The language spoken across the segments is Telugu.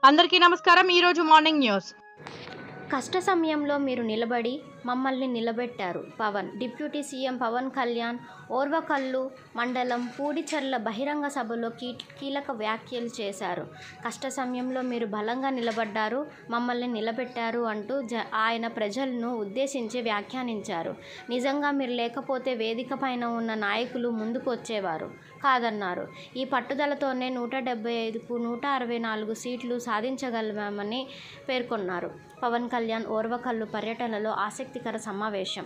అందరికీ నమస్కారం. ఈరోజు మార్నింగ్ న్యూస్. కష్ట సమయంలో మీరు నిలబడి మమ్మల్ని నిలబెట్టారు. పవన్. డిప్యూటీ సీఎం పవన్ కళ్యాణ్ ఓర్వకల్లు మండలం పూడిచెర్ల బహిరంగ సభలో కీలక వ్యాఖ్యలు చేశారు. కష్ట సమయంలో మీరు బలంగా నిలబడ్డారు, మమ్మల్ని నిలబెట్టారు అంటూ ఆయన ప్రజలను ఉద్దేశించి వ్యాఖ్యానించారు. నిజంగా మీరు లేకపోతే వేదిక పైన ఉన్న నాయకులు ముందుకు వచ్చేవారు కాదన్నారు. ఈ పట్టుదలతోనే 175కు 164 సీట్లు సాధించగలమని పేర్కొన్నారు. పవన్ కళ్యాణ్ ఓర్వకల్లు పర్యటనలో ఆసక్తికర సమావేశం.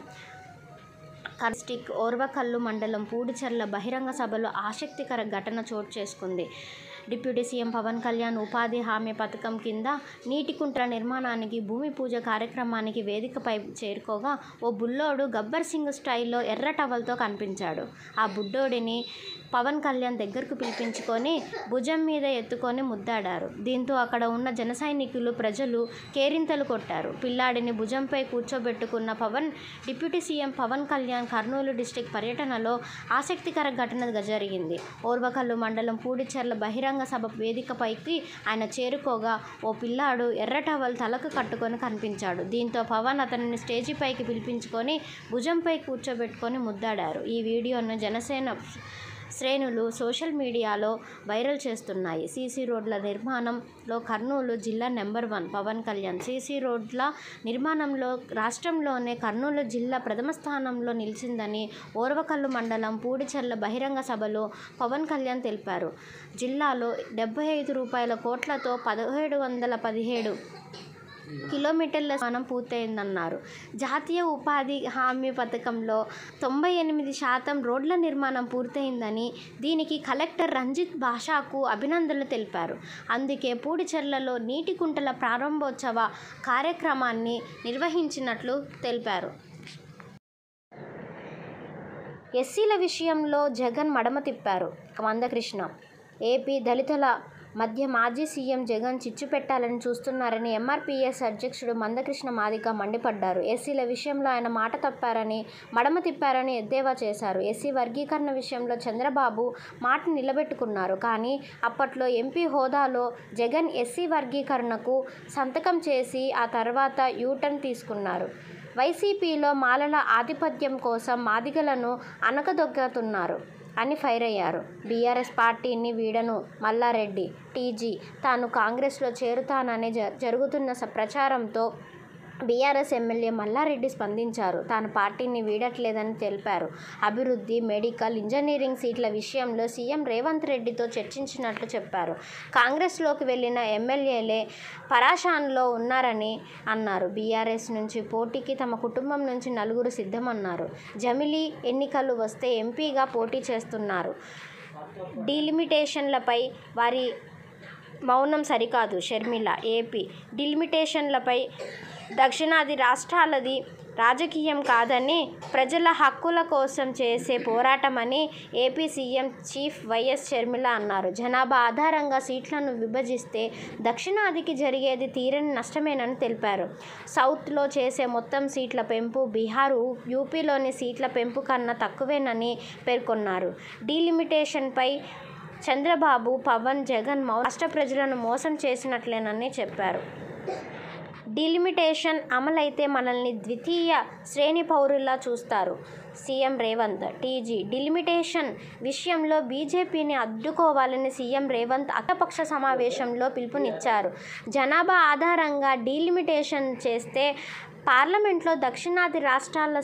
డిస్టిక్ ఓర్వకల్లు మండలం పూడిచెర్ల బహిరంగ సభలో ఆసక్తికర ఘటన చోటు చేసుకుంది. డిప్యూటీ సీఎం పవన్ కళ్యాణ్ ఉపాధి హామీ పథకం కింద నీటి కుంట్ల నిర్మాణానికి భూమి పూజ కార్యక్రమానికి వేదికపై చేరుకోగా ఓ బుల్లోడు గబ్బర్ సింగ్ స్టైల్లో ఎర్ర టవల్తో కనిపించాడు. ఆ బుడ్డోడిని పవన్ కళ్యాణ్ దగ్గరకు పిలిపించుకొని భుజం మీద ఎత్తుకొని ముద్దాడారు. దీంతో అక్కడ ఉన్న జన సైనికులు, ప్రజలు కేరింతలు కొట్టారు. పిల్లాడిని భుజంపై కూర్చోబెట్టుకున్న Pawan. Deputy CM Pawan Kalyan Kurnool district పర్యటనలో ఆసక్తికర ఘటన జరిగింది. ఓర్వకల్లు మండలం పూడిచెర్ల బహిరంగ సభ వేదికపైకి ఆయన చేరుకోగా ఓ పిల్లాడు ఎర్ర టవల్ తలకు కట్టుకొని కనిపించాడు. దీంతో పవన్ అతనిని స్టేజిపైకి పిలిపించుకొని భుజంపై కూర్చోబెట్టుకొని ముద్దాడారు. ఈ వీడియోను జనసేన శ్రేణులు సోషల్ మీడియాలో వైరల్ చేస్తున్నాయి. సీసీ రోడ్ల నిర్మాణంలో కర్నూలు జిల్లా నెంబర్ 1 పవన్ కళ్యాణ్. సీసీ రోడ్ల నిర్మాణంలో రాష్ట్రంలోనే కర్నూలు జిల్లా ప్రథమ స్థానంలో నిలిచిందని ఓర్వకల్లు మండలం పూడిచెర్ల బహిరంగ సభలో పవన్ కళ్యాణ్ తెలిపారు. జిల్లాలో 75 కోట్లతో 1717 కిలోమీటర్ల నిర్మాణం పూర్తయిందన్నారు. జాతీయ ఉపాధి హామీ పథకంలో 98% రోడ్ల నిర్మాణం పూర్తయిందని, దీనికి కలెక్టర్ రంజిత్ భాషాకు అభినందనలు తెలిపారు. అందుకే పూడిచెర్లలో నీటి కుంటల ప్రారంభోత్సవ కార్యక్రమాన్ని నిర్వహించినట్లు తెలిపారు. ఎస్సీల విషయంలో జగన్ మడమ తిప్పారు. మందకృష్ణ. ఏపీ దళితుల మధ్య మాజీ సీఎం జగన్ చిచ్చు పెట్టాలని చూస్తున్నారని ఎంఆర్పీఎస్ అధ్యక్షుడు మందకృష్ణ మాదిగ మండిపడ్డారు. ఎస్సీల విషయంలో ఆయన మాట తప్పారని, మడమ తిప్పారని ఎద్దేవా చేశారు. ఎస్సీ వర్గీకరణ విషయంలో చంద్రబాబు మాట నిలబెట్టుకున్నారు. కానీ అప్పట్లో ఎంపీ హోదాలో జగన్ ఎస్సీ వర్గీకరణకు సంతకం చేసి ఆ తర్వాత యూటర్న్ తీసుకున్నారు. వైసీపీలో మాలల ఆధిపత్యం కోసం మాదిగలను అనకదొక్కుతున్నారు అని ఫైర్ అయ్యారు. బీఆర్ఎస్ పార్టీని వీడను మల్లారెడ్డి. టీజీ. తాను కాంగ్రెస్లో చేరుతానని జరుగుతున్న ప్రచారంతో బీఆర్ఎస్ ఎమ్మెల్యే మల్లారెడ్డి స్పందించారు. తాను పార్టీని వీడట్లేదని తెలిపారు. అభివృద్ధి, మెడికల్, ఇంజనీరింగ్ సీట్ల విషయంలో సీఎం రేవంత్ రెడ్డితో చర్చించినట్లు చెప్పారు. కాంగ్రెస్లోకి వెళ్లిన ఎమ్మెల్యేలే పరాషాన్లో ఉన్నారని అన్నారు. బీఆర్ఎస్ నుంచి పోటీకి తమ కుటుంబం నుంచి 4 సిద్ధమన్నారు. జమిలీ ఎన్నికలు వస్తే ఎంపీగా పోటీ చేస్తున్నారు. డీలిమిటేషన్లపై వారి మౌనం సరికాదు. షర్మిల. ఏపీ డీలిమిటేషన్లపై దక్షిణాది రాష్ట్రాలది రాజకీయం కాదని, ప్రజల హక్కుల కోసం చేసే పోరాటమని AP CM chief YS Sharmila అన్నారు. జనాభా ఆధారంగా సీట్లను విభజిస్తే దక్షిణాదికి జరిగేది తీరని నష్టమేనని తెలిపారు. సౌత్లో చేసే మొత్తం సీట్ల పెంపు బీహార్, యూపీలోని సీట్ల పెంపు కన్నా తక్కువేనని పేర్కొన్నారు. డీలిమిటేషన్పై చంద్రబాబు, పవన్, జగన్ రాష్ట్ర ప్రజలను మోసం చేసినట్లేనని చెప్పారు. డీలిమిటేషన్ అమలైతే మనల్ని ద్వితీయ శ్రేణి పౌరుల్లా చూస్తారు. సీఎం రేవంత్. టీజీ. డీలిమిటేషన్ విషయంలో బీజేపీని అడ్డుకోవాలని సీఎం రేవంత్ అఖిలపక్ష సమావేశంలో పిలుపునిచ్చారు. జనాభా ఆధారంగా డీలిమిటేషన్ చేస్తే పార్లమెంట్లో దక్షిణాది రాష్ట్రాల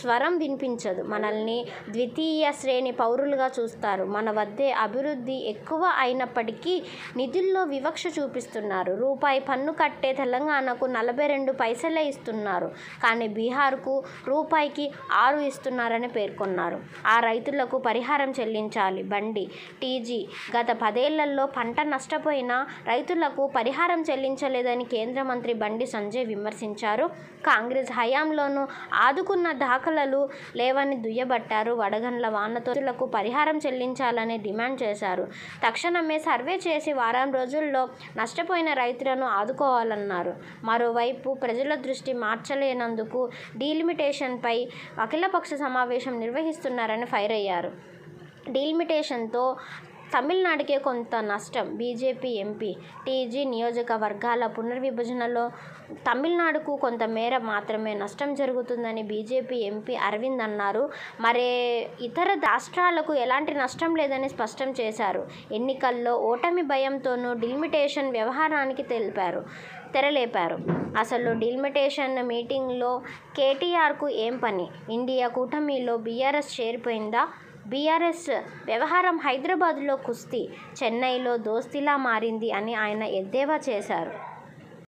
స్వరం వినిపించదు. మనల్ని ద్వితీయ శ్రేణి పౌరులుగా చూస్తారు. మన వద్దే అభివృద్ధి ఎక్కువ అయినప్పటికీ నిధుల్లో వివక్ష చూపిస్తున్నారు. రూపాయి పన్ను కట్టే తెలంగాణకు 42 పైసలే ఇస్తున్నారు. కానీ బీహార్కు రూపాయికి 6 ఇస్తున్నారని పేర్కొన్నారు. ఆ రైతులకు పరిహారం చెల్లించాలి. బండి. టీజీ. గత 10 ఏళ్లలో పంట నష్టపోయిన రైతులకు పరిహారం చెల్లించలేదని కేంద్ర మంత్రి బండి సంజయ్ విమర్శించారు. కాంగ్రెస్ హయాంలోనూ ఆదుకున్న దాఖలాలు లేవని దుయ్యబట్టారు. వడగండ్ల వానతో రైతులకు పరిహారం చెల్లించాలని డిమాండ్ చేశారు. తక్షణమే సర్వే చేసి వారం రోజుల్లో నష్టపోయిన రైతులను ఆదుకోవాలన్నారు. మరోవైపు ప్రజల దృష్టి మార్చలేనందుకు డీలిమిటేషన్పై అఖిలపక్ష సమావేశం నిర్వహిస్తున్నారని ఫైర్ అయ్యారు. డీలిమిటేషన్తో తమిళనాడుకే కొంత నష్టం. బీజేపీ ఎంపీ టీజీ నియోజకవర్గాల పునర్విభజనలో తమిళనాడుకు కొంత మేర మాత్రమే నష్టం జరుగుతుందని బీజేపీ ఎంపీ అరవింద్ అన్నారు. మరే ఇతర రాష్ట్రాలకు ఎలాంటి నష్టం లేదని స్పష్టం చేశారు. ఎన్నికల్లో ఓటమి భయంతోనూ డిలిమిటేషన్ వ్యవహారానికి తెరలేపారు. అసలు డిలిమిటేషన్ మీటింగ్లో కేటీఆర్కు ఏం పని? ఇండియా కూటమిలో బీఆర్ఎస్ చేరిపోయిందా? బీఆర్ఎస్ వ్యవహారం హైదరాబాద్లో కుస్తీ, చెన్నైలో దోస్తీలా మారింది అని ఆయన ఎద్దేవా చేశారు.